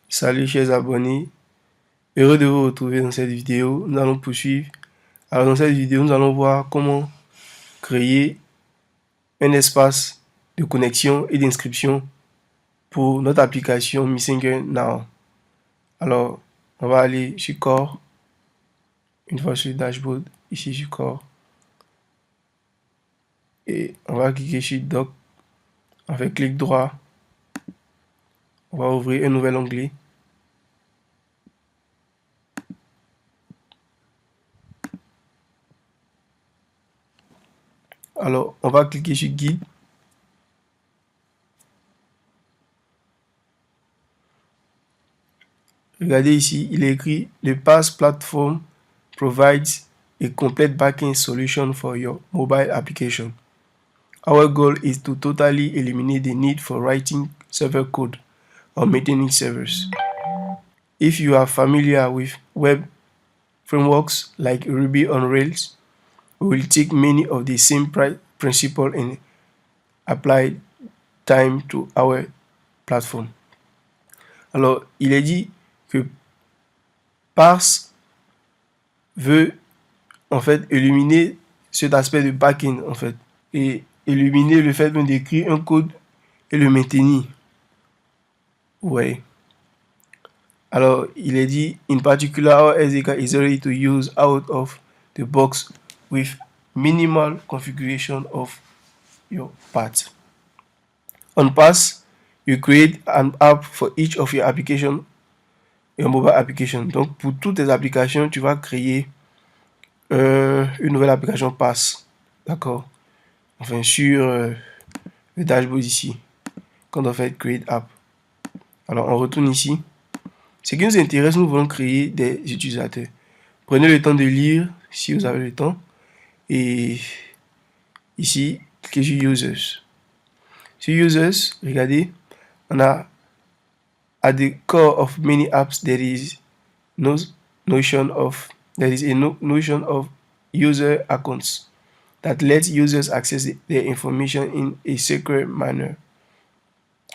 Salut chers abonnés, heureux de vous retrouver dans cette vidéo. Nous allons poursuivre. Alors dans cette vidéo, nous allons voir comment créer un espace de connexion et d'inscription pour notre application Messenger Now. Alors, on va aller sur Core, une fois sur le dashboard, ici sur Core. Et on va cliquer sur Doc. On fait clic droit. On va ouvrir un nouvel onglet. Alors, on va cliquer sur Guide. Regardez ici, il est écrit The PaaS platform provides a complete backend solution for your mobile application. Our goal is to totally eliminate the need for writing server code or maintaining servers. If you are familiar with web frameworks like Ruby on Rails, we will take many of the same principles and apply them to our platform. Alors, il est dit que PaaS veut en fait éliminer cet aspect de backend en fait et éliminer le fait d'écrire un code et le maintenir. Ouais. Alors, il est dit, in particular, our SDK is ready to use out of the box with minimal configuration of your part. On PaaS, you create an app for each of your applications, your mobile application. Donc, pour toutes tes applications, tu vas créer une nouvelle application PaaS. D'accord. Enfin, sur le dashboard ici, quand on fait Create App. Alors, on retourne ici. Ce qui nous intéresse, nous voulons créer des utilisateurs. Prenez le temps de lire si vous avez le temps. Et ici, cliquez sur Users. Sur Users, regardez, on a at the core of many apps, there is a notion of user accounts that lets users access their information in a secure manner.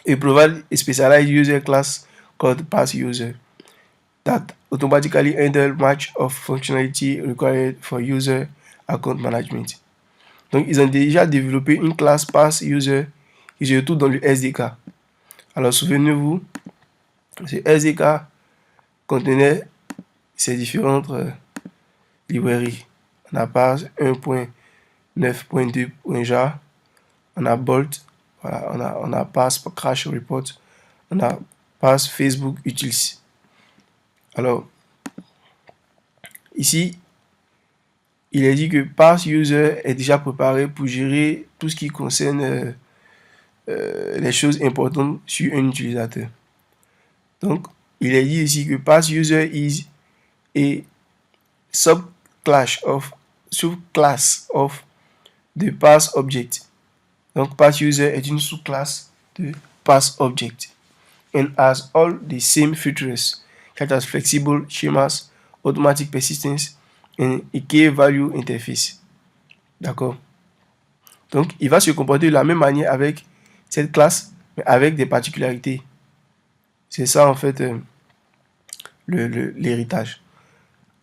It provides a specialized user class called PaaS user that automatically handle much of functionality required for user account management. Donc, ils ont déjà développé une classe PaaS user qui se retrouve dans le SDK. Alors, souvenez-vous, ce SDK contenait ces différentes librairies. On a PaaS 1.9.2.jar, on a Bolt, voilà, on a PaaS Crash Report, on a PaaS Facebook Utils. Alors, ici, il est dit que PaaS User est déjà préparé pour gérer tout ce qui concerne les choses importantes sur un utilisateur. Donc, il est dit ici que PaaS User is a subclass of the PaaS object. Donc, PaaS User est une sous-classe de PaaS object and has all the same features such as flexible schemas, automatic persistence, and a key value interface. D'accord. Donc, il va se comporter de la même manière avec cette classe, mais avec des particularités. C'est ça, en fait, l'héritage.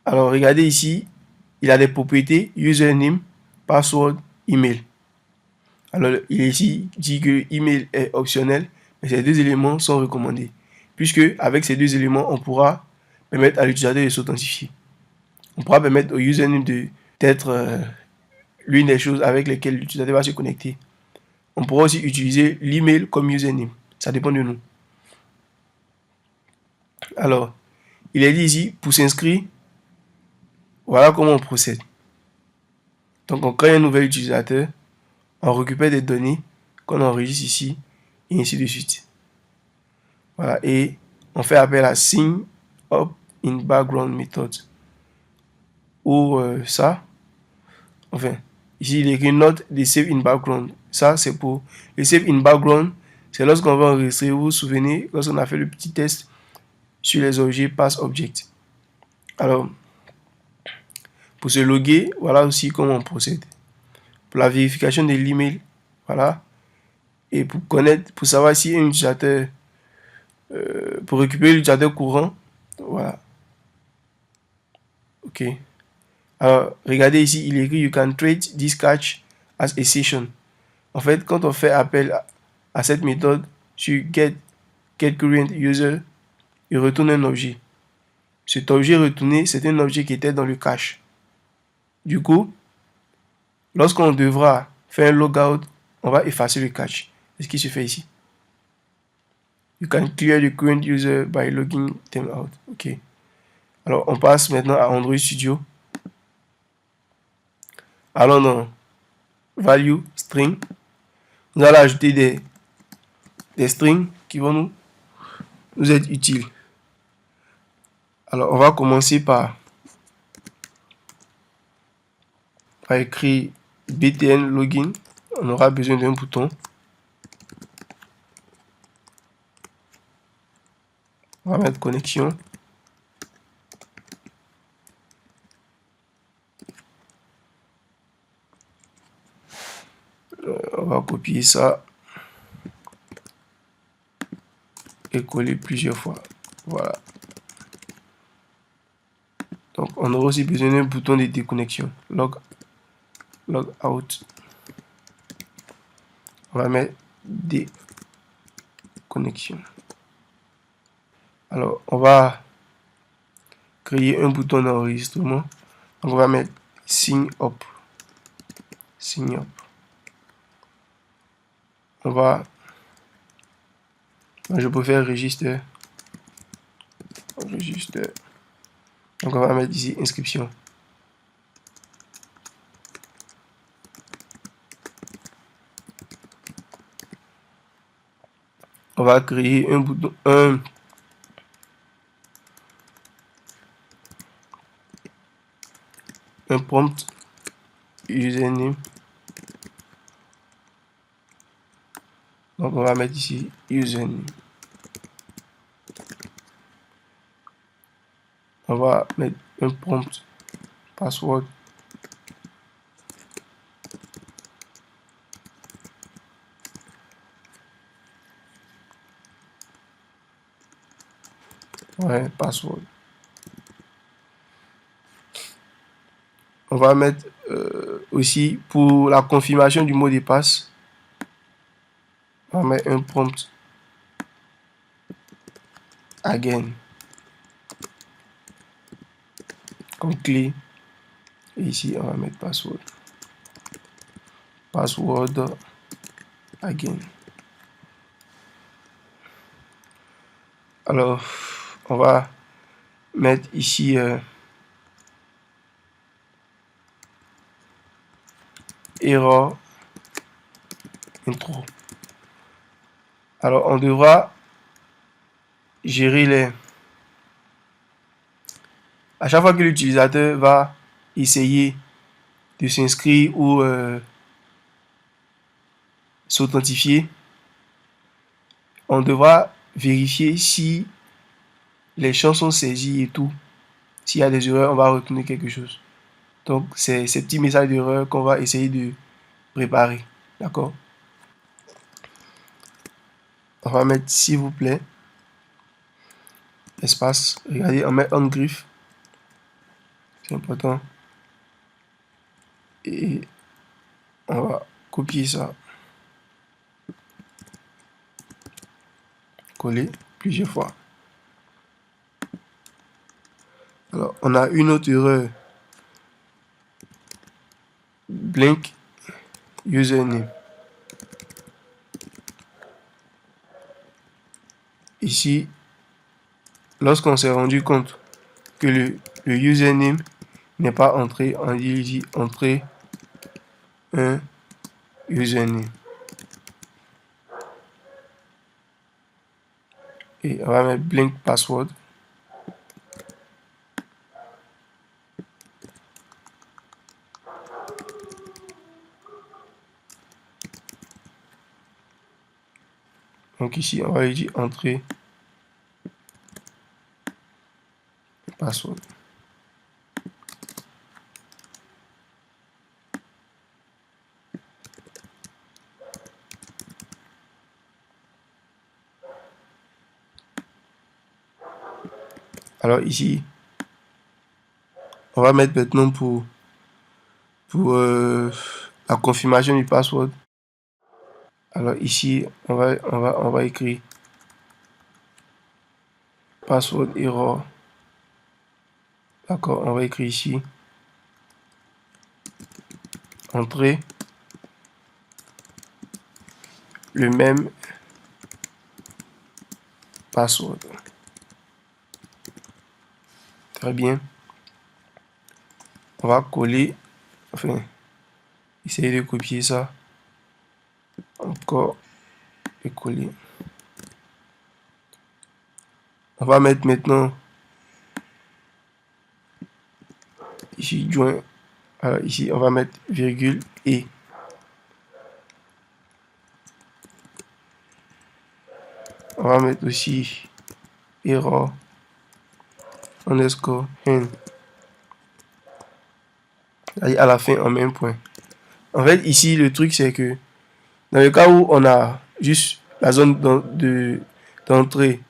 Alors, regardez ici, il a des propriétés username, password, email. Alors, il est ici dit que email est optionnel, mais ces deux éléments sont recommandés. Puisque, avec ces deux éléments, on pourra permettre à l'utilisateur de s'authentifier. On pourra permettre au username d'être l'une des choses avec lesquelles l'utilisateur va se connecter. On pourra aussi utiliser l'email comme username. Ça dépend de nous. Alors, il est dit ici, pour s'inscrire, voilà comment on procède. Donc, on crée un nouvel utilisateur, on récupère des données qu'on enregistre ici, et ainsi de suite. Voilà, et on fait appel à Sign Up in Background Method. Ou ça, enfin, ici il est écrit Note de Save in Background. Ça, c'est pour le Save in Background, c'est lorsqu'on va enregistrer. Vous vous souvenez, lorsqu'on a fait le petit test sur les objets PaaS Object. Alors, pour se loguer, voilà aussi comment on procède. Pour la vérification de l'email, voilà. Et pour connaître, pour savoir si un utilisateur pour récupérer l'utilisateur courant. Voilà. OK. Alors, regardez ici, il est écrit You can treat this catch as a session. En fait, quand on fait appel à cette méthode sur getCurrentUser, il retourne un objet. Cet objet retourné, c'est un objet qui était dans le cache. Du coup, lorsqu'on devra faire un logout, on va effacer le cache. C'est ce qui se fait ici. You can clear the current user by logging them out. OK. Alors, on passe maintenant à Android Studio. Allons dans Value String. Nous allons ajouter des strings qui vont nous être utiles. Alors, on va commencer par écrire btn login. On aura besoin d'un bouton. On va mettre connexion. On va copier ça et coller plusieurs fois. Voilà. Donc, on aura aussi besoin d'un bouton de déconnexion. Log out. On va mettre déconnexion. Alors, on va créer un bouton d'enregistrement. On va mettre sign up. Sign up. On va, je peux faire register. Donc on va mettre ici inscription. On va créer un bouton, un prompt username. Donc on va mettre ici username. On va mettre un prompt password. Ouais, password. On va mettre aussi pour la confirmation du mot de passe. On va mettre un prompt again comme clé. Et ici, on va mettre password. Password again. Alors, on va mettre ici error intro. Alors, on devra gérer les... À chaque fois que l'utilisateur va essayer de s'inscrire ou s'authentifier, on devra vérifier si les champs sont saisis et tout. S'il y a des erreurs, on va retourner quelque chose. Donc, c'est ces petits messages d'erreur qu'on va essayer de préparer. D'accord? On va mettre s'il vous plaît. Espace. Regardez, on met on griffe. C'est important. Et on va copier ça. Coller plusieurs fois. Alors, on a une autre erreur. Blank username. Ici, lorsqu'on s'est rendu compte que le username n'est pas entré, on dit ici entrer un username. Et on va mettre blank password. Donc ici, on va lui dire entrer password. Alors ici, on va mettre maintenant pour la confirmation du password. Alors ici, on va écrire password error. D'accord, on va écrire ici entrer le même password. Très bien. On va coller, enfin, essayer de copier ça. Encore et coller. On va mettre maintenant ici joint. Alors ici, on va mettre virgule et. On va mettre aussi error underscore n. À la fin, on met un point. En fait, ici, le truc, c'est que dans le cas où on a juste la zone d'entrée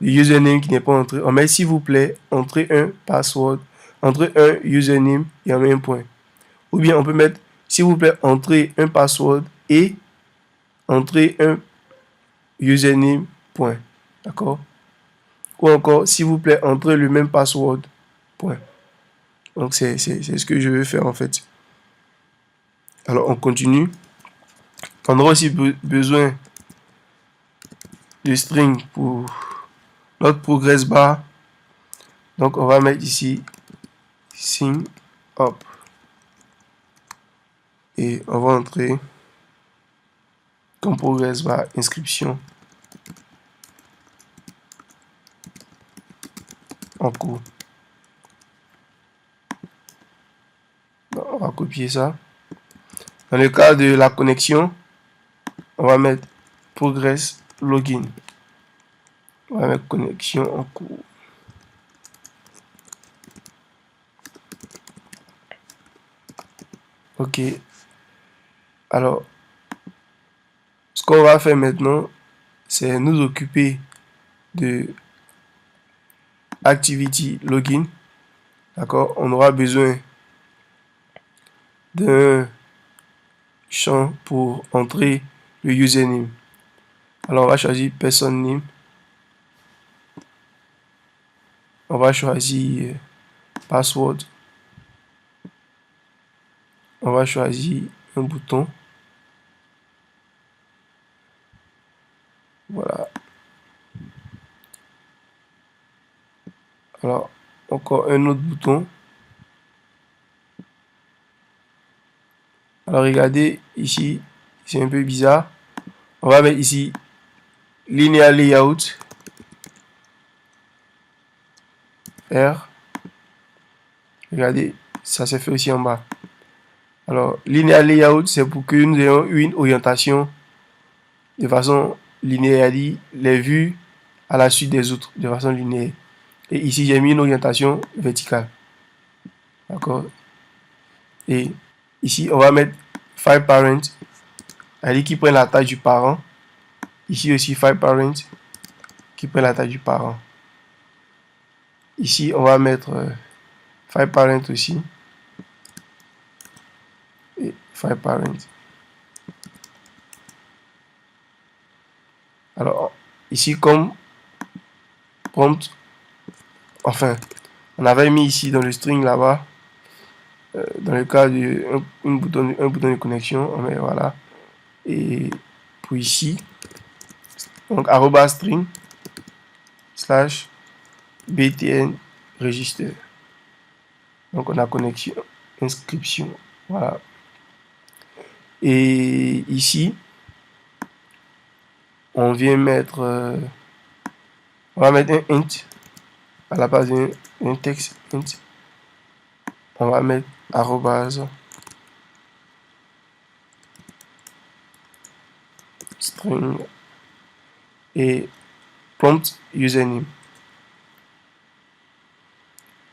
du username qui n'est pas entré, on met s'il vous plaît, entrez un password, entrez un username et on met un point. Ou bien on peut mettre s'il vous plaît, entrez un password et entrez un username, point. D'accord? Ou encore, s'il vous plaît, entrez le même password, point. Donc, c'est ce que je veux faire en fait. Alors, on continue. On aura aussi besoin de string pour notre progress bar. Donc, on va mettre ici sign up. Et on va entrer comme progress bar inscription en cours. Donc, on va copier ça. Dans le cas de la connexion, on va mettre progress login. On va mettre connexion en cours. Ok. Alors, ce qu'on va faire maintenant, c'est nous occuper de activity login. D'accord? On aura besoin d'un champ pour entrer le username. Alors, on va choisir person name. On va choisir password. On va choisir un bouton. Voilà. Alors, encore un autre bouton. Alors, regardez ici, c'est un peu bizarre. On va mettre ici linear layout. R. Regardez, ça s'est fait aussi en bas. Alors, linear layout, c'est pour que nous ayons une orientation de façon linéaire, les vues à la suite des autres, de façon linéaire. Et ici, j'ai mis une orientation verticale. D'accord? Et ici, on va mettre file parent, c'est-à-dire qui prend la taille du parent. Ici aussi, file parent, qui prend la taille du parent. Ici, on va mettre file parent aussi. Et file parent. Alors, ici, comme prompt, enfin, on avait mis ici dans le string là-bas, dans le cas de un bouton de connexion, on met voilà. Et pour ici, donc arroba string slash btn register. Donc on a connexion, inscription, voilà. Et ici, on vient mettre, on va mettre un int à la base d'un texte int. On va mettre arrobase string et prompt username.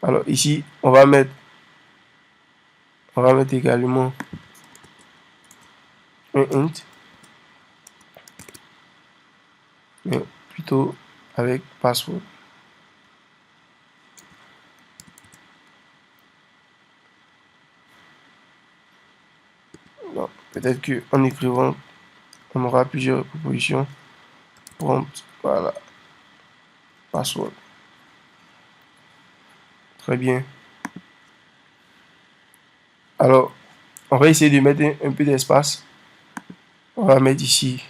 Alors ici, on va mettre également un int, mais plutôt avec password. peut-être qu'en écrivant, on aura plusieurs propositions. Prompt, voilà, password. Très bien. Alors, on va essayer de mettre un peu d'espace. On va mettre ici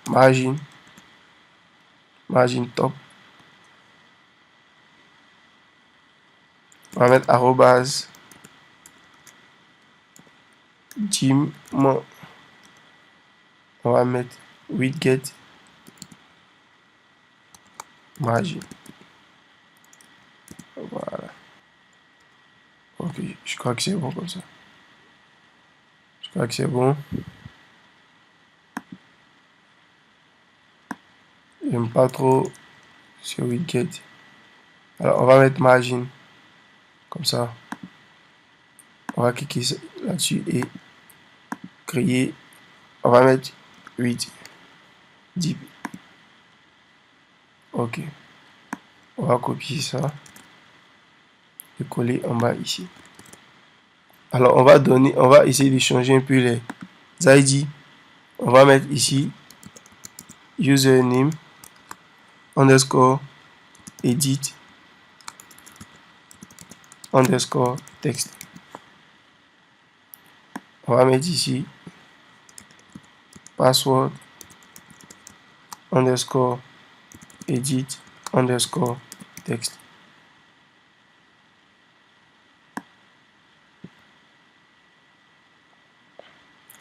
margin top. On va mettre arrobase Jim. On va mettre widget margin. Voilà. Ok, je crois que c'est bon comme ça. Je crois que c'est bon. J'aime pas trop ce widget. Alors, on va mettre margin. Comme ça. On va cliquer là-dessus et créer. On va mettre 8 deep. Ok. On va copier ça et coller en bas ici. Alors, on va essayer de changer un peu les ID. On va mettre ici username underscore edit underscore text. On va mettre ici password underscore edit underscore text.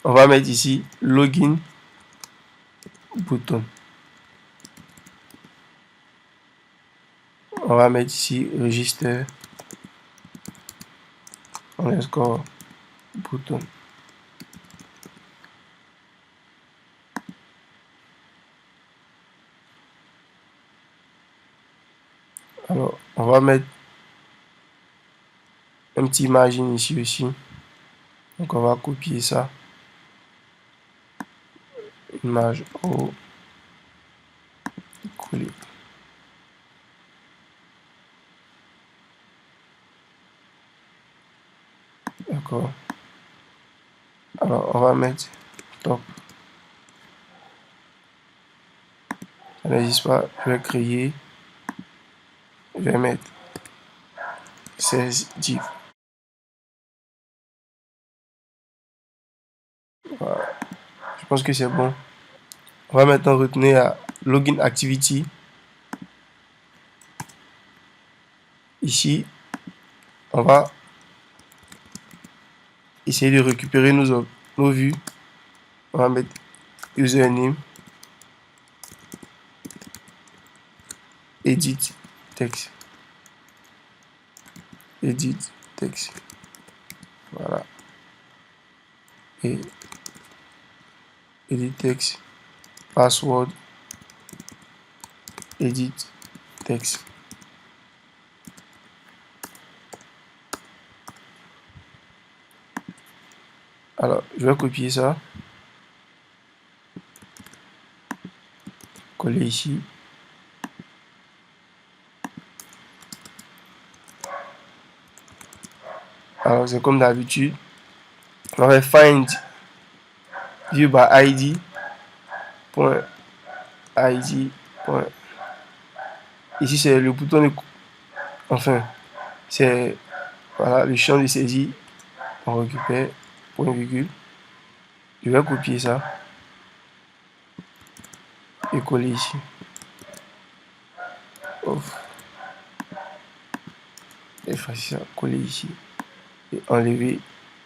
On va mettre ici login button. On va mettre ici register underscore button. Alors, on va mettre un petit margin ici aussi. Donc, on va copier ça. Image au coller. D'accord. Alors, on va mettre top. Ça n'existe pas. Je vais créer. Je vais mettre 16 div. Voilà. Je pense que c'est bon. On va maintenant retourner à login activity. Ici, on va essayer de récupérer nos vues. On va mettre username edit text. Edit text. Voilà. Et edit text. Password. Edit text. Alors, je vais copier ça. Coller ici. Alors, c'est comme d'habitude. On va find view by id. .id. Ici, c'est le bouton de... Enfin, c'est... Voilà, le champ de saisie. On récupère. Point virgule. Je vais copier ça. Et coller ici. Off. Effacer ça. Coller ici. Et enlever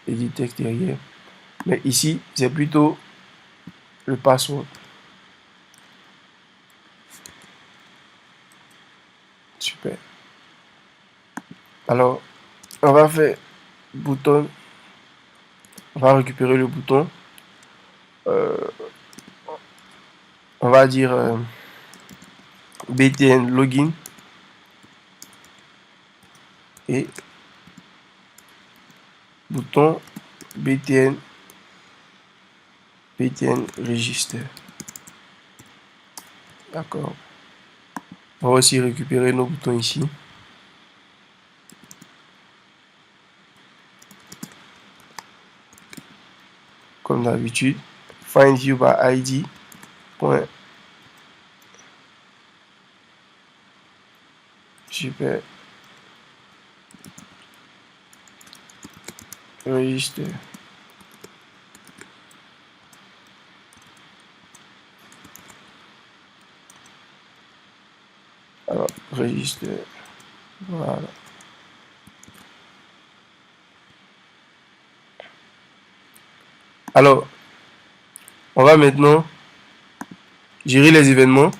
edit texte derrière. Mais ici, c'est plutôt le password. Super. Alors, on va faire bouton. On va récupérer le bouton. On va dire btn login. Et bouton btn register. D'accord. On va aussi récupérer nos boutons ici. comme d'habitude. Find view by ID. Point. Super. Register. Alors, register. Voilà. Alors, on va maintenant gérer les événements.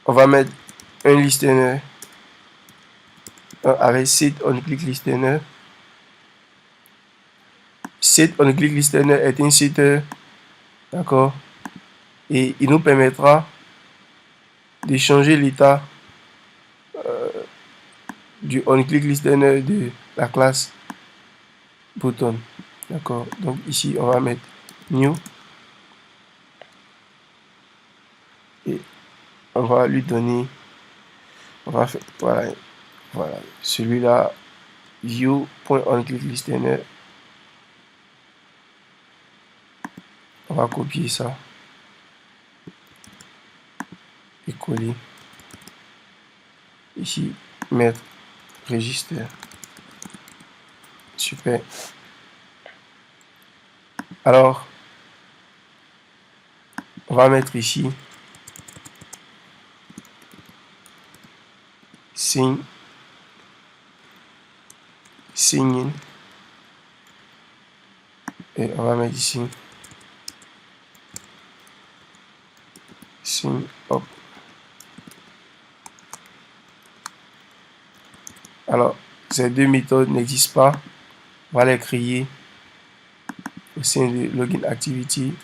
On va mettre un listener avec set onClick listener. Set onClick listener est un setter, d'accord, et il nous permettra de changer l'état du onClick listener de la classe button, d'accord. Donc ici on va mettre new et on va lui donner, on va faire, voilà celui-là, view.onClickListener. On va copier ça et coller ici, mettre register. Super. Alors on va mettre ici sign in et on va mettre ici sign up. Alors ces deux méthodes n'existent pas, on va les créer au sein de login activity.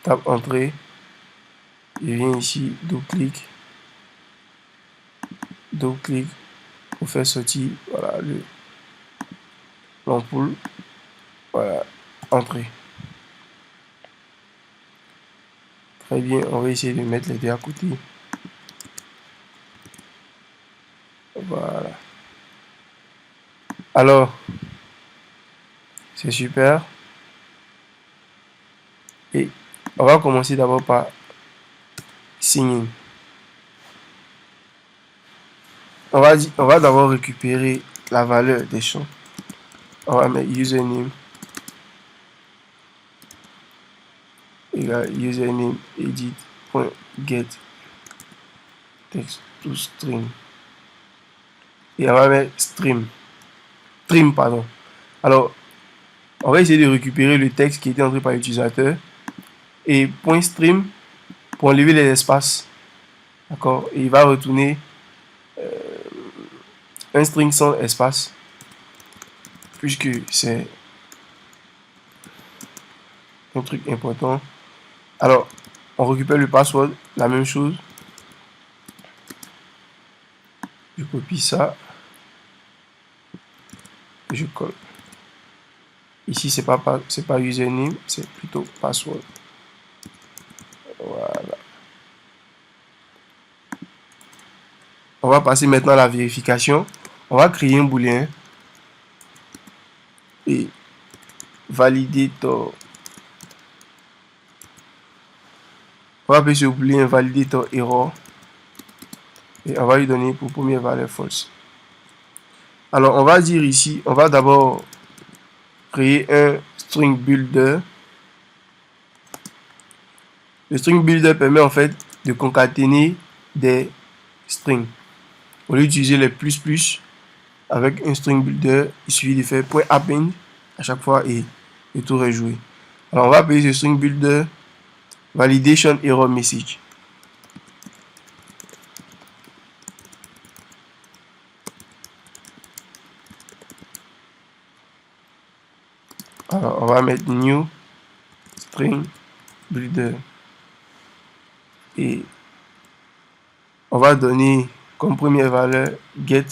Tape entrée, je viens ici, double-clic pour faire sortir, voilà, l'ampoule, voilà, entrée. Très bien, on va essayer de mettre les deux à côté. Voilà. Alors, c'est super. Et on va commencer d'abord par sign in. On va d'abord récupérer la valeur des champs. On va mettre username égale username edit.get text to string. Et on va mettre stream, pardon. Alors, on va essayer de récupérer le texte qui était entré par l'utilisateur et .stream pour enlever les espaces. D'accord. Et il va retourner un string sans espace puisque c'est un truc important. Alors, on récupère le password, la même chose. Je copie ça. Je colle. Ici, c'est pas username, c'est plutôt password. Voilà. On va passer maintenant à la vérification. On va créer un booléen et validator. On va appeler ce booléen validator error et on va lui donner pour première valeur false. Alors on va dire ici, on va d'abord créer un string builder. Le string builder permet en fait de concaténer des strings. Au lieu d'utiliser les plus avec un string builder, il suffit de faire .append à chaque fois et tout rejouer. Alors on va appeler ce string builder validation error message. Alors on va mettre new string builder et on va donner comme première valeur get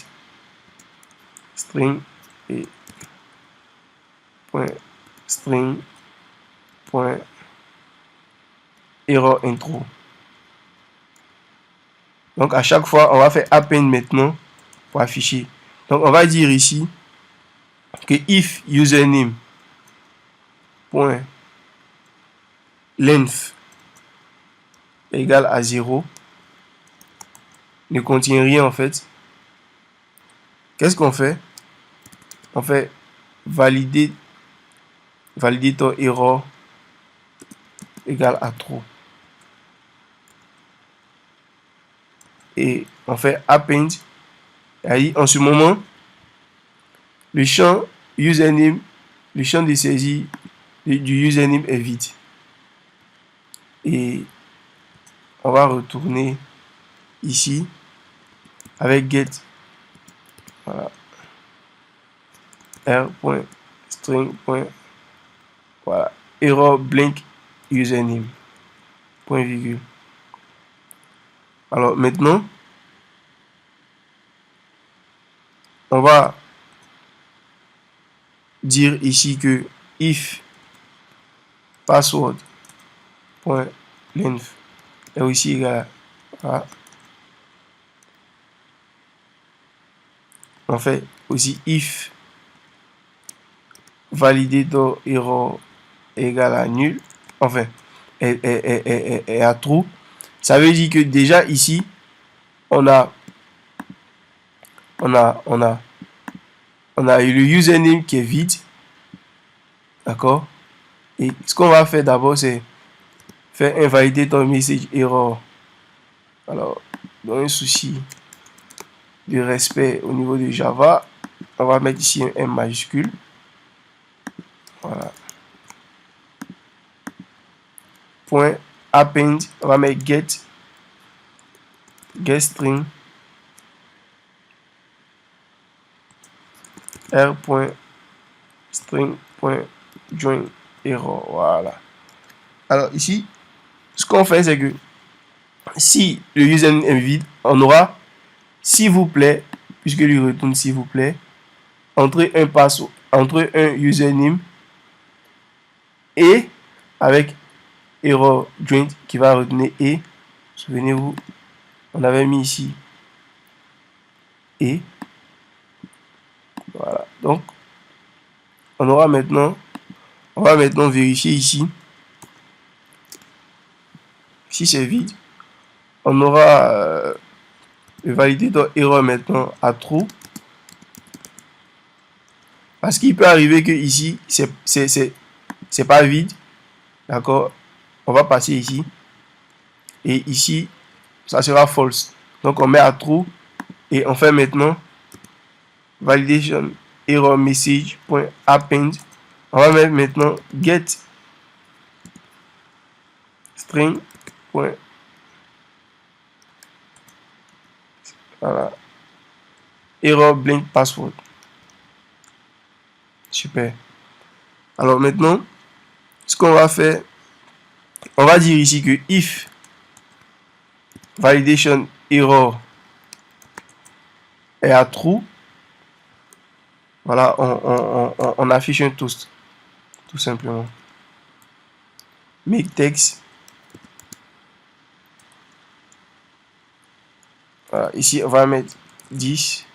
string et .string .error intro. Donc à chaque fois on va faire append maintenant pour afficher. Donc on va dire ici que if username point length égale à 0 ne contient rien en fait. Qu'est-ce qu'on fait? On fait valider ton error égale à true. Et on fait append. Et en ce moment, le champ username, le champ de saisie du username est vide. Et on va retourner ici avec get, voilà, r.string. Voilà, error blank username, point virgule. Alors maintenant, on va dire ici que if password point length est aussi égal à, on fait aussi if valider ton error égal à nul, enfin est à true. Ça veut dire que déjà ici on a le username qui est vide, d'accord. Et ce qu'on va faire d'abord, c'est faire invalider ton message error. Alors, dans un souci de respect au niveau de Java, on va mettre ici un M majuscule. Voilà. Point append, on va mettre get string r.string.join error. Voilà. Alors ici, ce qu'on fait, c'est que si le username est vide, on aura s'il vous plaît, puisque lui retourne s'il vous plaît, entre un username et avec error joint qui va retenir et. Souvenez-vous, on avait mis ici et. Voilà. Donc, on va maintenant vérifier ici si c'est vide. On aura valider ton erreur maintenant à true. Parce qu'il peut arriver que ici, c'est pas vide. D'accord? On va passer ici. Et ici, ça sera false. Donc on met à true. Et on fait maintenant validation error message.append. On va mettre maintenant get string. Voilà. Error blank password. Super. Alors maintenant, ce qu'on va faire, on va dire ici que if validation error est à true, voilà, on affiche un toast, tout simplement. Make text. Voilà, ici, on va mettre 10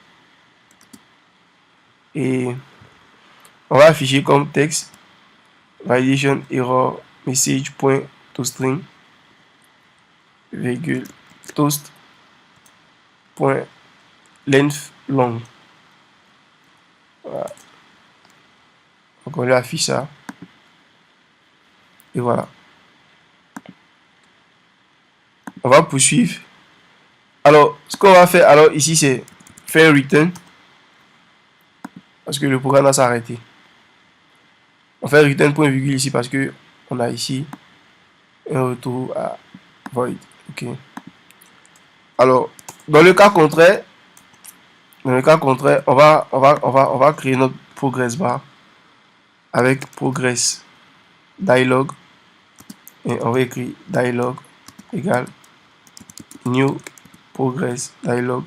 et on va afficher comme texte validation error message.toString virgule toast point length long. Voilà. Donc on lui affiche ça et voilà. On va poursuivre. Alors ce qu'on va faire, alors ici c'est faire return parce que le programme va s'arrêter. On fait return point virgule ici parce que on a ici un retour à void. Ok. Alors dans le cas contraire, on va créer notre progress bar avec progress dialog et on va écrire dialog égale new progress dialog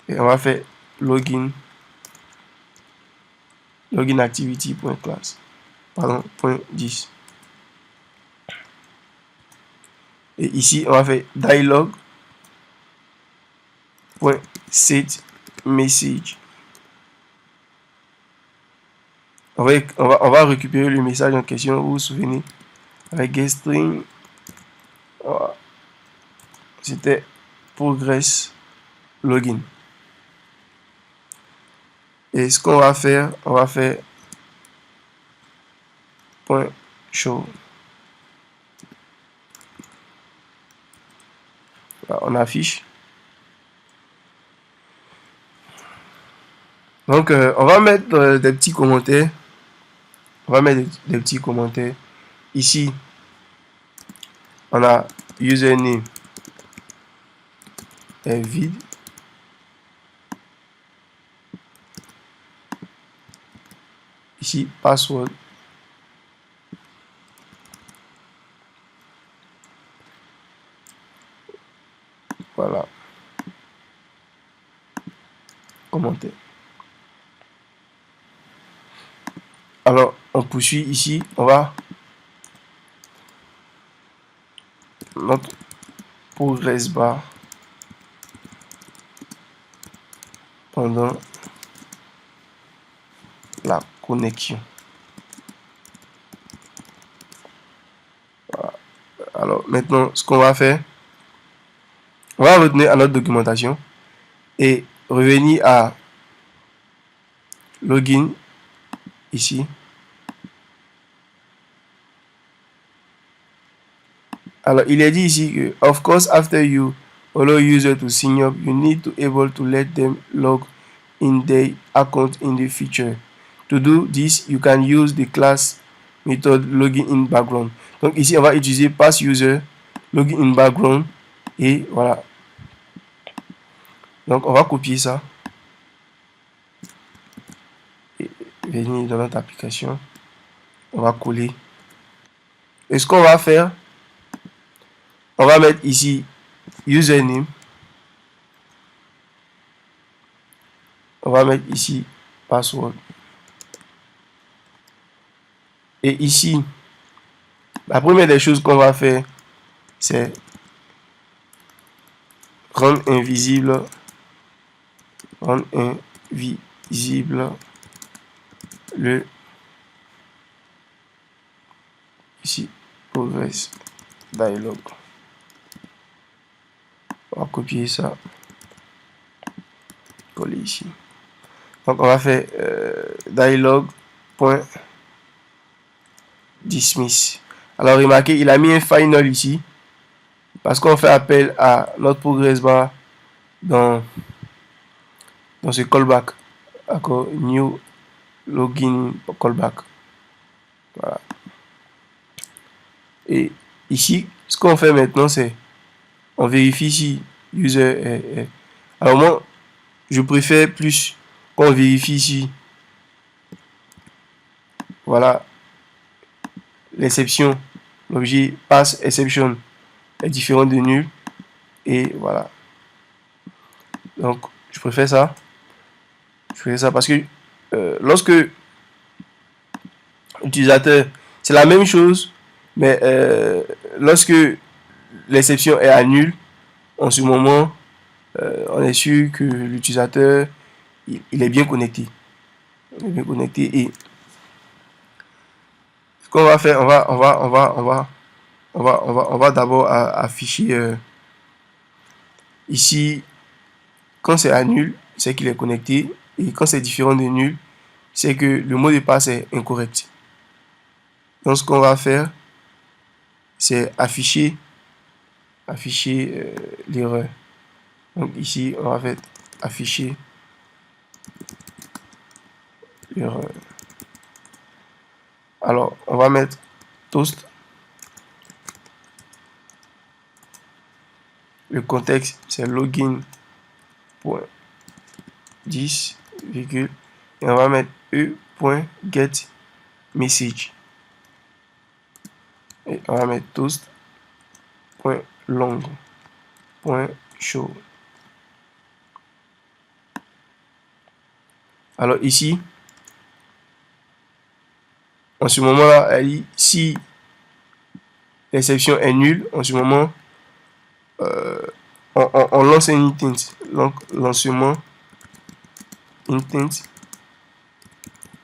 et on va faire login activity.class point 10 et ici on va faire dialog point set message on va récupérer le message en question, vous vous souvenez, avec getString, c'était progress login. Et ce qu'on va faire, on va faire .show. Voilà, on affiche. Donc, on va mettre des petits commentaires. On va mettre des petits commentaires. Ici, on a username est vide. Ici, password. Voilà. Commentaire. Alors, on poursuit ici. On va notre progress bar pendant la connexion. Voilà. Alors, maintenant, ce qu'on va faire, on va retenir à notre documentation et revenir à login ici. Alors, il est dit ici que, of course, after you allow user to sign up, you need to able to let them log in their account in the future. To do this, you can use the class method login in background. Donc ici, on va utiliser pass user login in background et voilà. Donc on va copier ça et venir dans notre application. On va coller. Et ce qu'on va faire, on va mettre ici username. On va mettre ici password. Et ici, la première des choses qu'on va faire, c'est rendre invisible le ici progress dialog. On va copier ça, coller ici. Donc on va faire dialog.dismiss. Alors remarquez, il a mis un final ici parce qu'on fait appel à notre progress bar dans ce callback. D'accord, new login callback. Voilà. Et ici, ce qu'on fait maintenant, c'est on vérifie si user est. Alors moi, je préfère plus qu'on vérifie si voilà l'exception, l'objet pass exception est différent de nul et voilà. Donc je préfère ça. Parce que lorsque l'utilisateur, c'est la même chose, mais lorsque l'exception est à nul, en ce moment, on est sûr que l'utilisateur il est bien connecté. Il est bien connecté et ce qu'on va faire, on va d'abord afficher ici quand c'est à nul, c'est qu'il est connecté et quand c'est différent de nul, c'est que le mot de passe est incorrect. Donc ce qu'on va faire, c'est afficher l'erreur. Donc ici, on va faire afficher l'erreur. Alors, on va mettre toast. Le contexte, c'est login.10, et on va mettre e.getMessage. Et on va mettre toast.long.show. Alors ici, en ce moment-là, si l'exception est nulle, en ce moment, on lance un intent. Donc, lancement intent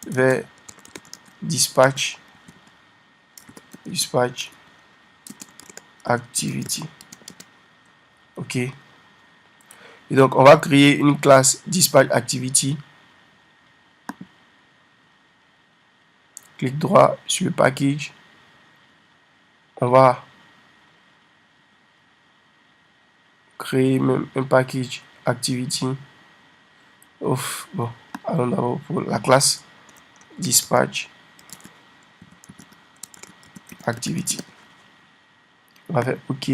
vers dispatch activity. OK. Et donc, on va créer une classe dispatch activity. Clic droit sur le package. On va créer même un package activity. Ouf, bon, allons d'abord pour la classe dispatch activity. On va faire OK.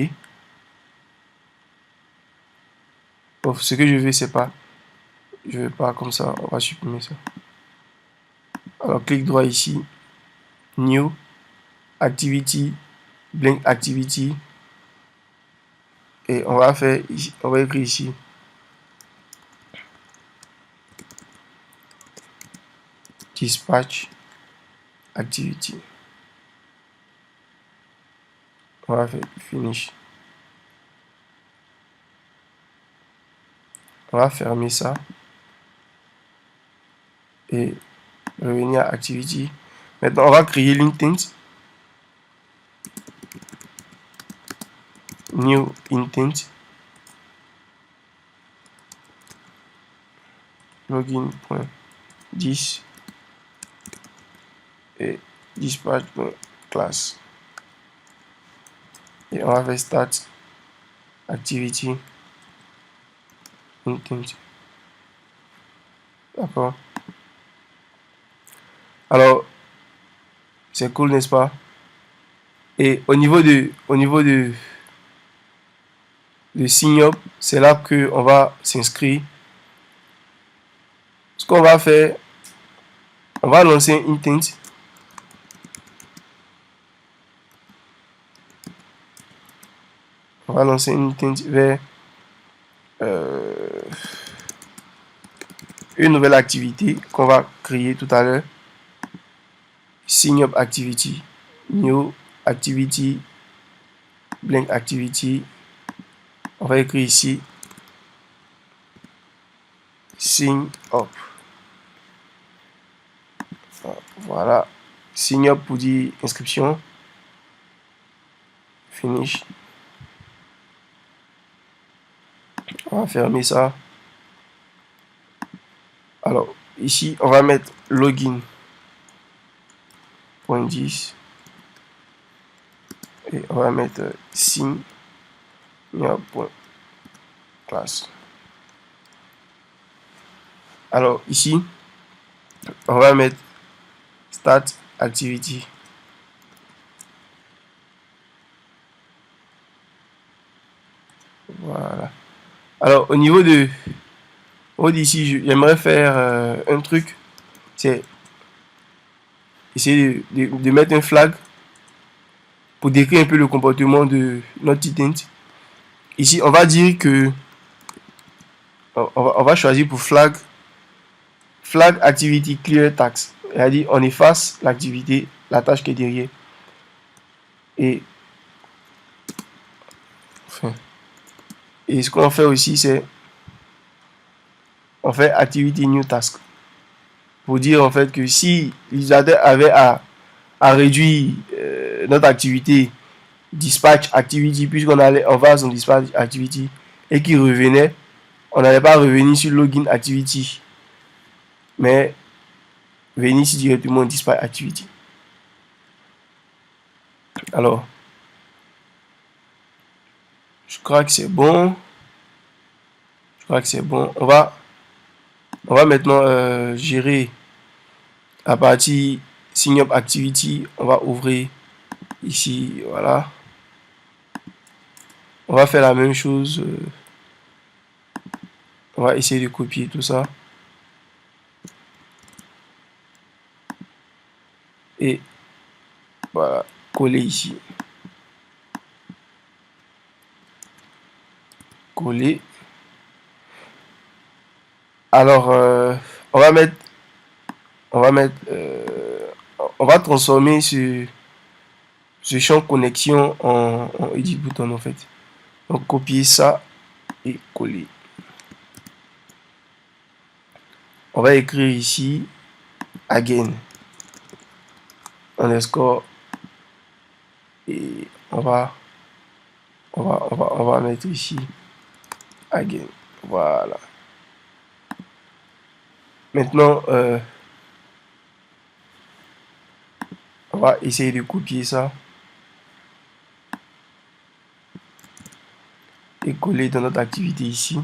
Bon, ce que je veux, c'est pas. Je veux pas comme ça. On va supprimer ça. Alors, clic droit ici. New. Activity. Blink activity. Et on va faire ici. On va écrire ici. Dispatch activity. On va faire finish. On va fermer ça. Et revenir à activity. Maintenant, on va créer l'intent. New intent. Login.10 et dispatch.class. Et on va faire start activity intent. D'accord. Alors, c'est cool, n'est-ce pas? Et au niveau de sign up, c'est là que on va s'inscrire. Ce qu'on va faire, on va lancer un intent. On va lancer un intent vers une nouvelle activité qu'on va créer tout à l'heure. Sign up activity, new activity, blank activity. On va écrire ici sign up. Voilà, sign up pour dire inscription. Finish. On va fermer ça. Alors, ici, on va mettre login.10 et on va mettre sign up.class. Alors, ici, on va mettre start activity. Voilà. Alors, au niveau d'ici, j'aimerais faire un truc. C'est essayer de mettre un flag pour décrire un peu le comportement de notre intent. Ici, on va dire que on va choisir pour flag activity clear task. C'est-à-dire, on efface l'activité, la tâche qui est derrière. Et ce qu'on fait aussi, c'est on fait activity new task. Pour dire en fait que si l'utilisateur avait à réduire notre activité dispatch activity, puisqu'on va sur dispatch activity et qu'il revenait, on n'allait pas revenir sur login activity, mais venir ici directement dispatch activity. Alors, je crois que c'est bon. On va maintenant gérer la partie sign up activity. On va ouvrir ici, voilà. On va faire la même chose. On va essayer de copier tout ça. Et voilà, coller ici. Coller. Alors, on va transformer ce champ connexion en edit button en fait. Donc copier ça et coller. On va écrire ici again. underscore et on va mettre ici again. Voilà. Maintenant, on va essayer de copier ça et coller dans notre activité ici.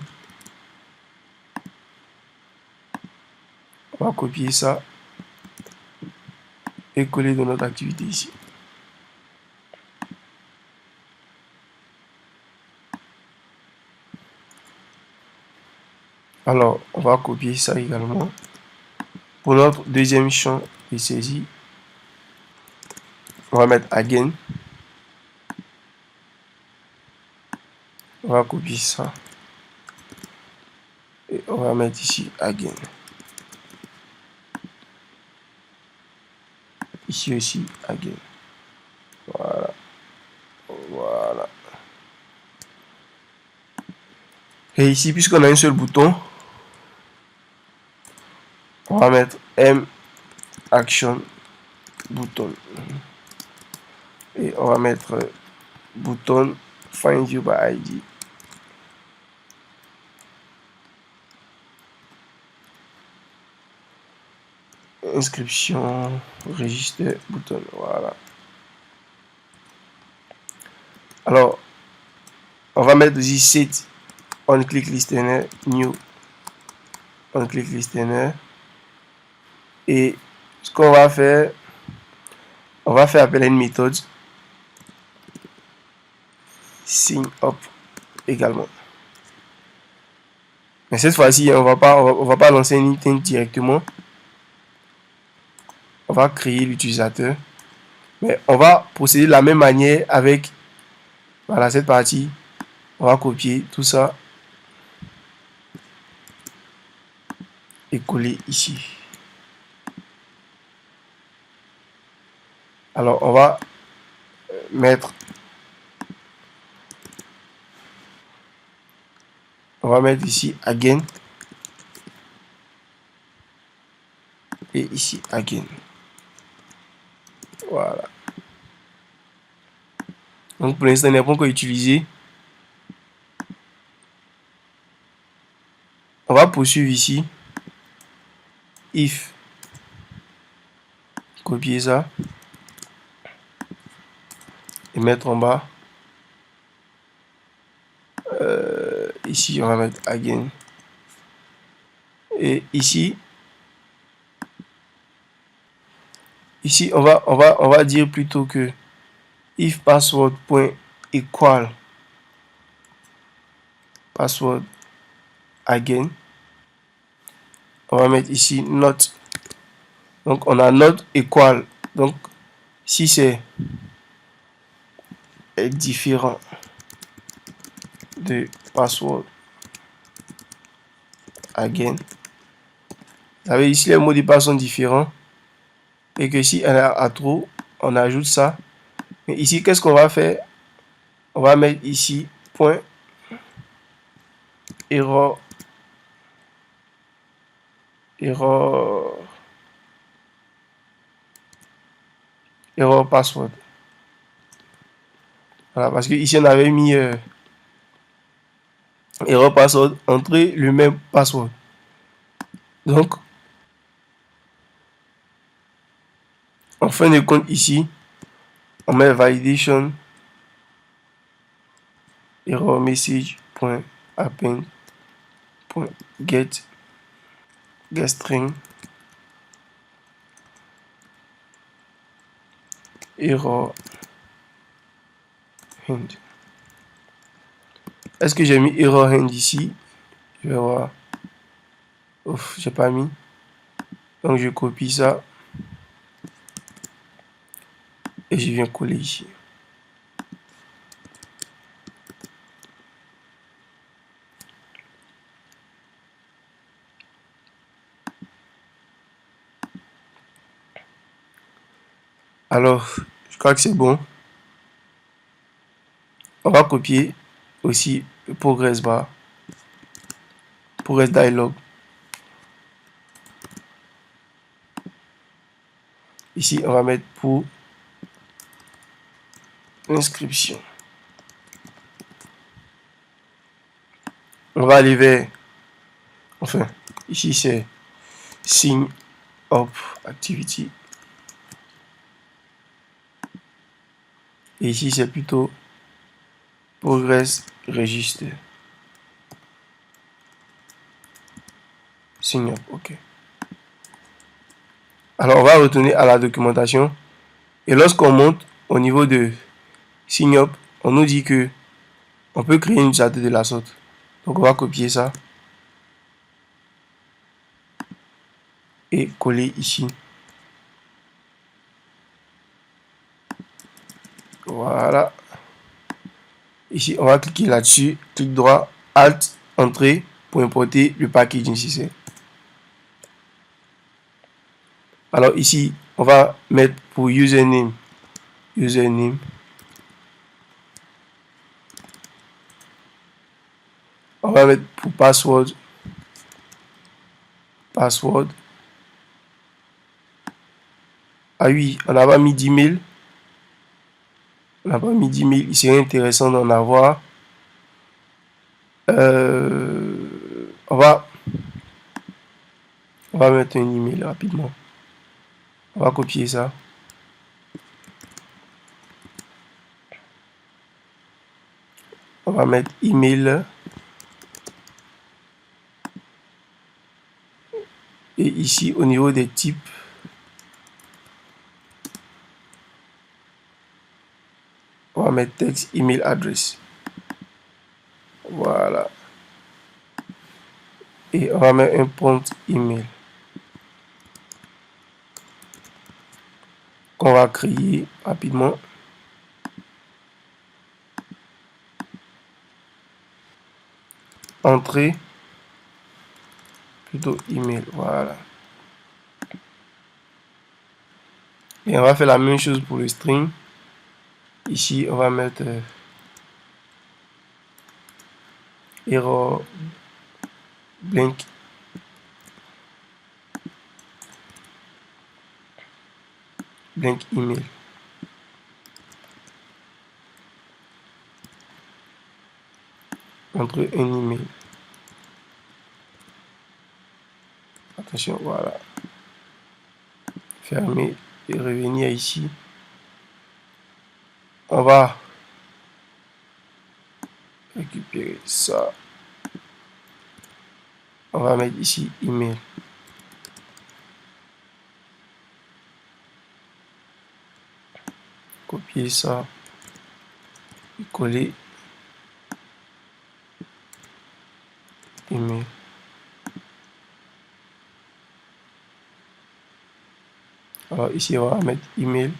On va copier ça et coller dans notre activité ici. Alors, on va copier ça également. Pour notre deuxième champ de saisie, on va mettre again. On va copier ça. Et on va mettre ici again. Ici aussi again. Voilà. Voilà. Et ici, puisqu'on a un seul bouton, on va mettre M Action Button. Et on va mettre bouton Find You by ID. Inscription, register, bouton. Voilà. Alors, on va mettre ici set on click listener, new on click listener. Et ce qu'on va faire, on va faire appeler une méthode sign up également. Mais cette fois-ci, on va pas lancer une intent directement. On va créer l'utilisateur. Mais on va procéder de la même manière avec voilà, cette partie. On va copier tout ça et coller ici. Alors, on va mettre ici again et ici again. Voilà. Donc pour l'instant, il n'est pas encore utilisé. On va poursuivre ici. If. Copier ça. Et mettre en bas. Ici, on va mettre again. Et ici, on va dire plutôt que if password.equal password again. On va mettre ici not. Donc on a not equal. Donc si c'est différent de password again, vous savez ici les mots de passe sont différents et que si elle a trop, on ajoute ça. Mais ici, qu'est-ce qu'on va faire? On va mettre ici point error password. Voilà, parce que ici on avait mis error password entre le même password. Donc, en fin de compte ici, on met validation error message point append point get string error hand. Est-ce que j'ai mis error hand ici? Je vais voir. Ouf, j'ai pas mis. Donc je copie ça et je viens coller ici. Alors, je crois que c'est bon. On va copier aussi le progress bar, progress dialog. Ici, on va mettre pour inscription. On va aller vers, enfin, ici c'est sign up activity. Et ici c'est plutôt progress register. Sign up, ok. Alors on va retourner à la documentation. Et lorsqu'on monte au niveau de sign up, on nous dit que on peut créer une utilisateur de la sorte. Donc on va copier ça et coller ici. Voilà. Ici, on va cliquer là-dessus. Clic droit, Alt, Entrée pour importer le package nécessaire. Alors ici, on va mettre pour username. On va mettre pour password. Ah oui, on n'a pas mis d'email. Il serait intéressant d'en avoir. On va mettre un email rapidement. On va copier ça. On va mettre email. Et ici, au niveau des types, on va mettre texte email address. Voilà. Et on va mettre un prompt email qu'on va créer rapidement. Entrée, plutôt email, voilà. Et on va faire la même chose pour le string. Ici, on va mettre error blank email. Entre un email. Attention, voilà. Fermer et revenir ici. On va récupérer ça. On va mettre ici email. Copier ça. Et coller email. Alors ici, on va mettre email.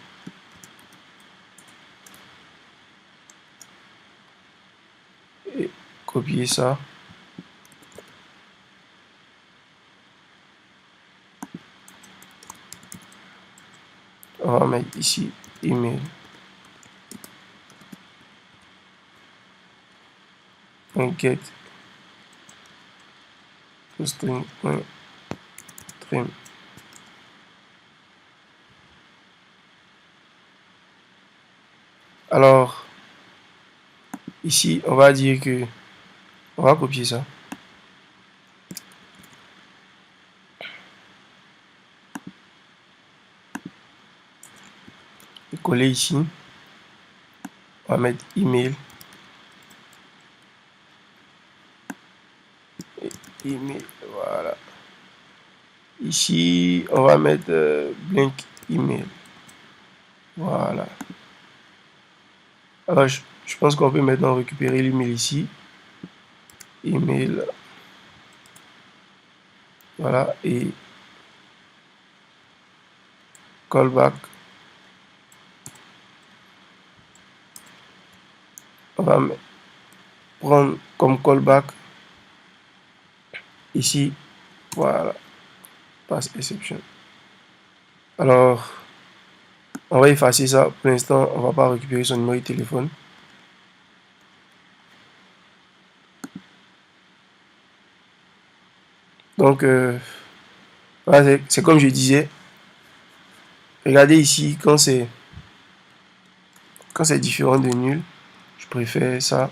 Et copier ça. On va mettre ici email. Get string trim. Alors ici, on va dire que on va copier ça. Et coller ici. On va mettre email. Email, voilà. Ici, on va mettre blank email. Voilà. Alors, je pense qu'on peut maintenant récupérer l'email ici. Email. Voilà. Et callback. On va prendre comme callback ici. Voilà. Pass exception. Alors, on va effacer ça. Pour l'instant, on va pas récupérer son numéro de téléphone. Donc, voilà, c'est comme je disais. regardez ici, quand c'est différent de nul, je préfère ça.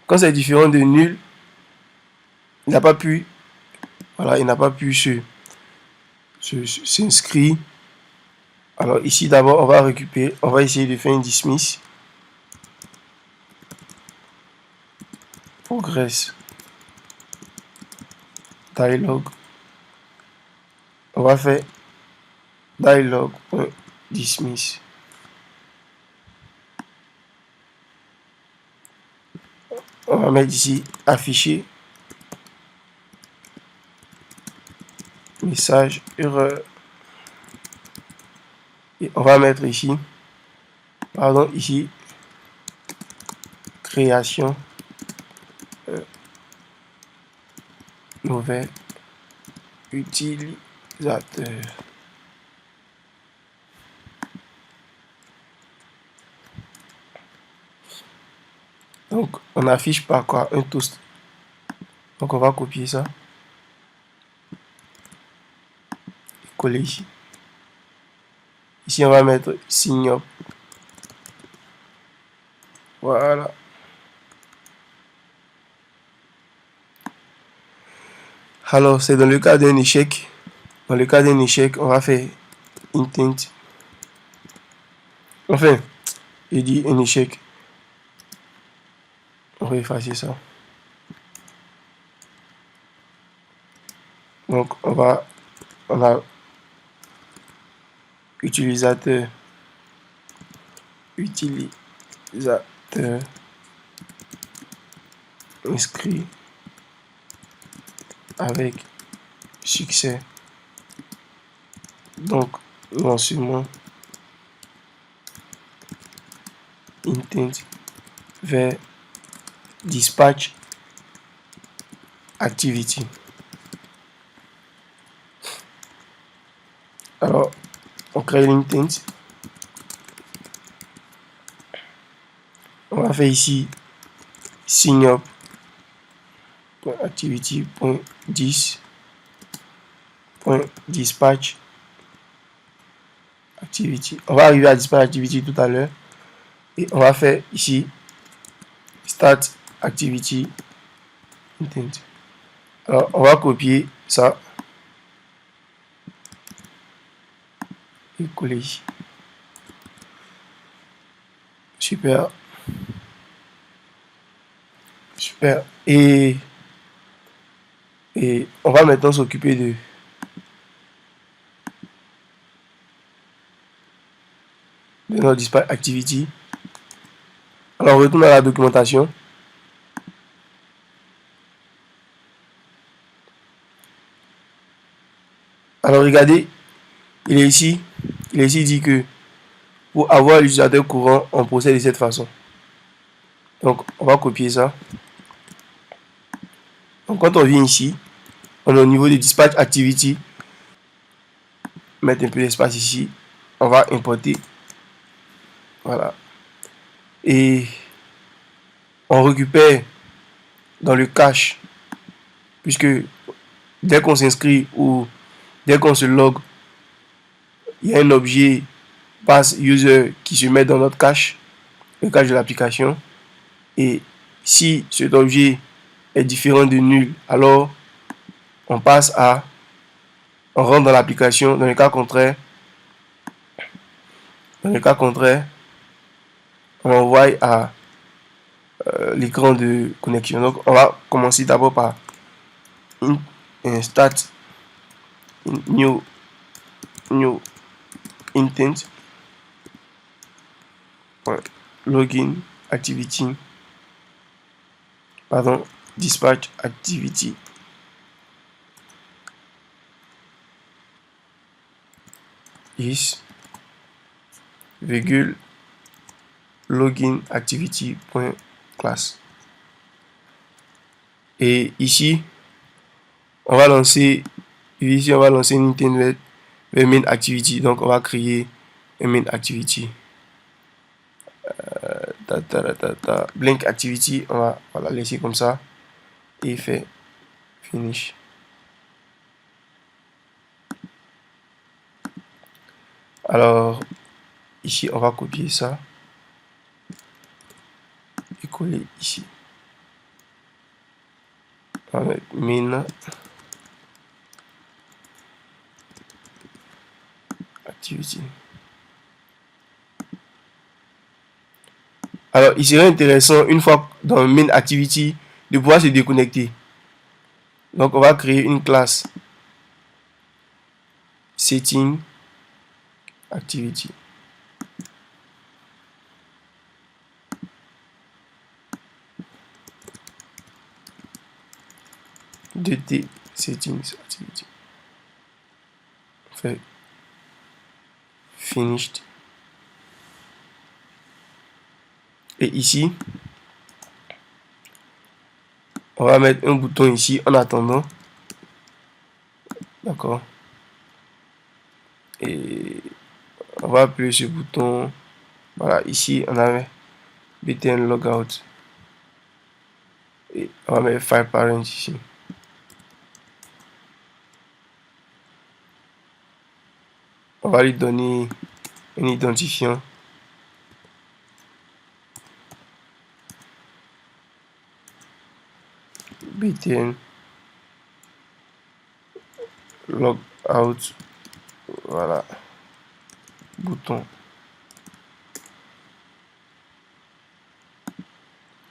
Quand c'est différent de nul, il n'a pas pu, voilà, il n'a pas pu s'inscrire. Alors ici d'abord on va récupérer, on va essayer de faire une dismiss. Progress. Dialog. On va faire dialog.dismiss. On va mettre ici afficher. Message erreur. Et on va mettre ici, pardon, ici, création nouvel utilisateur. Donc, on affiche par quoi? Un toast. Donc, on va copier ça. Coller ici. Ici, on va mettre sign up. Voilà. Alors, c'est dans le cas d'un échec. Dans le cas d'un échec, on va faire intent. Enfin, il dit un échec. On va effacer ça. Donc, on a utilisateur inscrit avec succès. Donc, lancement intent vers dispatch activity. Alors, on crée l'intent. On va faire ici sign up activity.10.dispatch activity. On va arriver à dispatch activity tout à l'heure. Et on va faire ici start activity intent. Alors, on va copier ça et coller ici. Super. Super. Et on va maintenant s'occuper de notre dispatch activity. Alors, on retourne à la documentation. Alors, regardez, il est ici dit que pour avoir l'utilisateur courant, on procède de cette façon. Donc, on va copier ça. Donc, quand on vient ici, on est au niveau de dispatch activity. Mettre un peu d'espace ici. On va importer. Voilà. Et on récupère dans le cache, puisque dès qu'on s'inscrit ou dès qu'on se log, il y a un objet pass user qui se met dans notre cache, le cache de l'application. Et si cet objet est différent de nul, alors on rentre dans l'application. Dans le cas contraire, on envoie à l'écran de connexion. Donc on va commencer d'abord par start new intent login activity, pardon, dispatch activity is virgule login activity point class. Et ici on va lancer une intent vers main activity. Donc on va créer un main activity. Blink activity, on va la laisser comme ça et faire finish. Alors, ici, on va copier ça et coller ici. On va mettre main activity. Alors, il serait intéressant, une fois dans main activity, de pouvoir se déconnecter. Donc, on va créer une classe setting activity. DT settings activity. On fait finished. Et ici, on va mettre un bouton ici en attendant. D'accord. Et on va appeler ce bouton. Voilà, ici on avait btn logout. Et on va mettre file parent ici. On va lui donner un identifiant. Btn logout. Voilà. Bouton.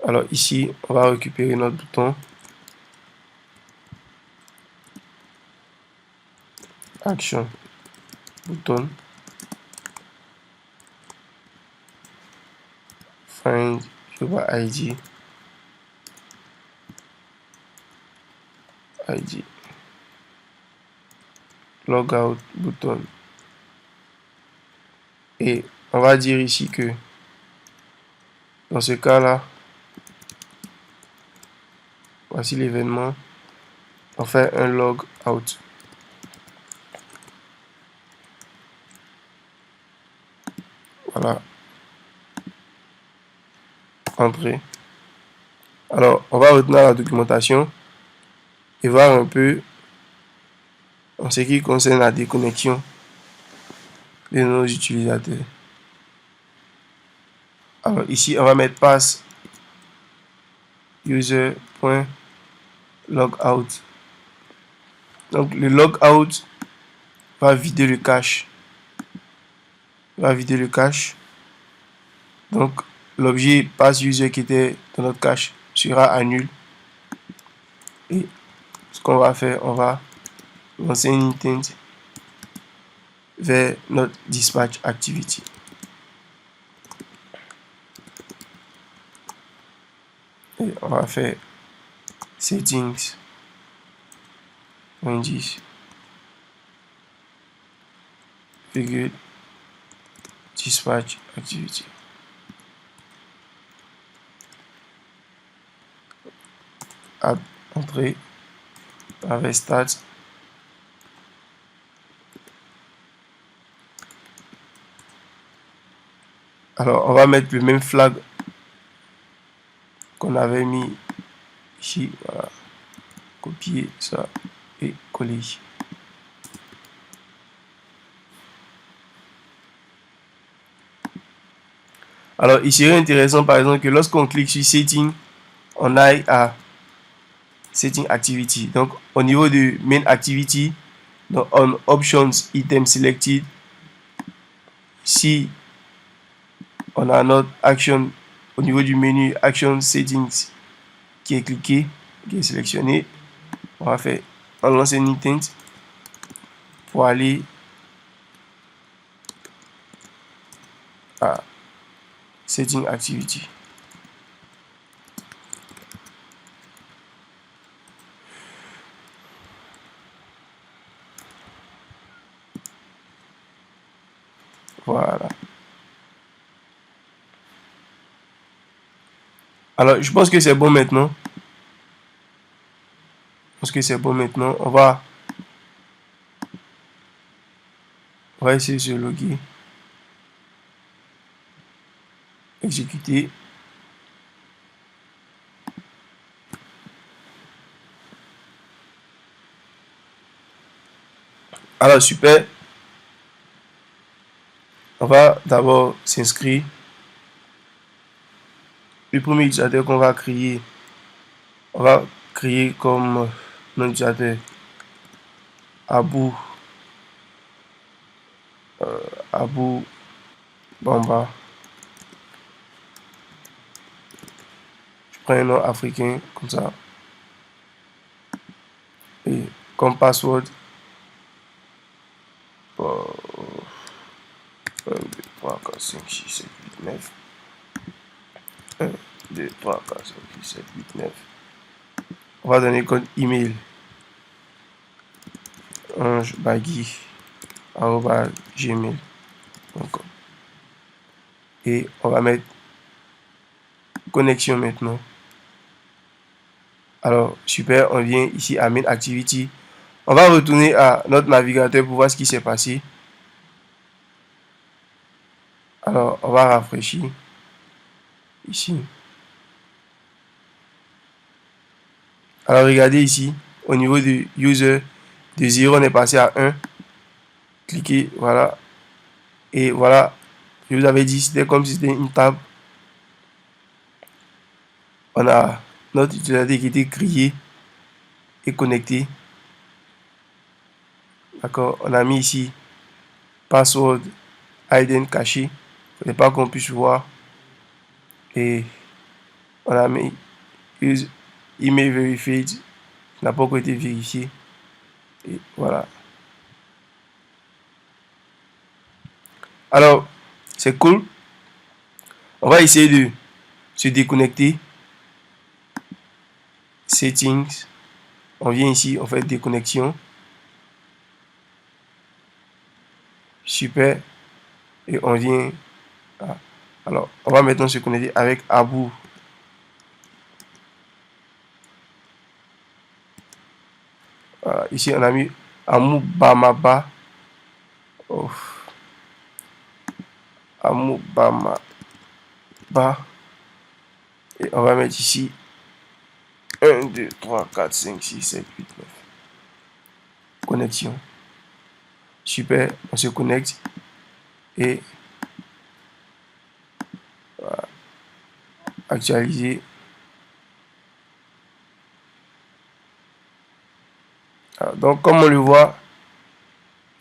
Alors ici, on va récupérer notre bouton. Action. Bouton. Find user ID. ID. Logout bouton. Et on va dire ici que dans ce cas-là, voici l'événement. On fait un log out. Voilà. Entrée. Alors, on va retenir la documentation et voir un peu en ce qui concerne la déconnexion de nos utilisateurs. Alors ici, on va mettre pass user.logout. Donc le logout va vider le cache. Donc l'objet pass user qui était dans notre cache sera annulé. Et ce qu'on va faire, on va lancer un intent vers notre dispatch activity. Et on va faire settings .10 virgule dispatch activity. Add entrée avec stats. Alors on va mettre le même flag qu'on avait mis ici. Voilà. Copier ça et coller ici. Alors il serait intéressant par exemple que lorsqu'on clique sur setting, on aille à setting activity. Donc au niveau de main activity, dans on options item selected, si on a notre action au niveau du menu action settings qui est cliqué, qui est sélectionné, on va faire on lance un intent pour aller à setting activity. Voilà. Alors, je pense que c'est bon maintenant. On va essayer de se loguer. Exécuter. Alors, super. va d'abord s'inscrire. Le premier utilisateur qu'on va créer, on va créer comme nom d'utilisateur Abou Bamba. Je prends un nom africain comme ça. Et comme password, 1, 2, 3, 4, 5, 6, 7, 8, 9. 1, 2, 3, 4, 5, 6, 7, 8, 9. On va donner code email angebagui@gmail.com. Et on va mettre connexion maintenant. Alors, super, on vient ici à Main Activity. On va retourner à notre navigateur pour voir ce qui s'est passé. Alors, on va rafraîchir ici. Alors, regardez ici, au niveau du user, de 0, on est passé à 1. Cliquez, voilà. Et voilà, je vous avais dit, c'était comme si c'était une table. On a notre utilisateur qui était créé et connecté. D'accord, on a mis ici password hidden caché. Il ne faut pas qu'on puisse voir. Et on a mis use email verified, n'a pas encore été vérifié. Et voilà. Alors, c'est cool. On va essayer de se déconnecter. Settings. On vient ici, on fait déconnexion. Super. Et on vient. Alors, on va maintenant se connecter avec Abou. Voilà, ici, on a mis Amou Bamaba. Oh. Amou Bamaba. Et on va mettre ici 1, 2, 3, 4, 5, 6, 7, 8, 9. Connexion. Super, on se connecte. Et voilà. Actualiser. Alors, donc, comme on le voit,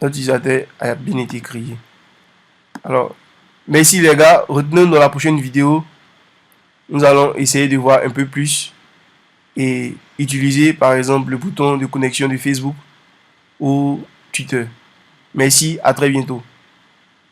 notre utilisateur a bien été créé. Alors, merci les gars. Retenez dans la prochaine vidéo. Nous allons essayer de voir un peu plus et utiliser par exemple le bouton de connexion de Facebook ou Twitter. Merci, à très bientôt.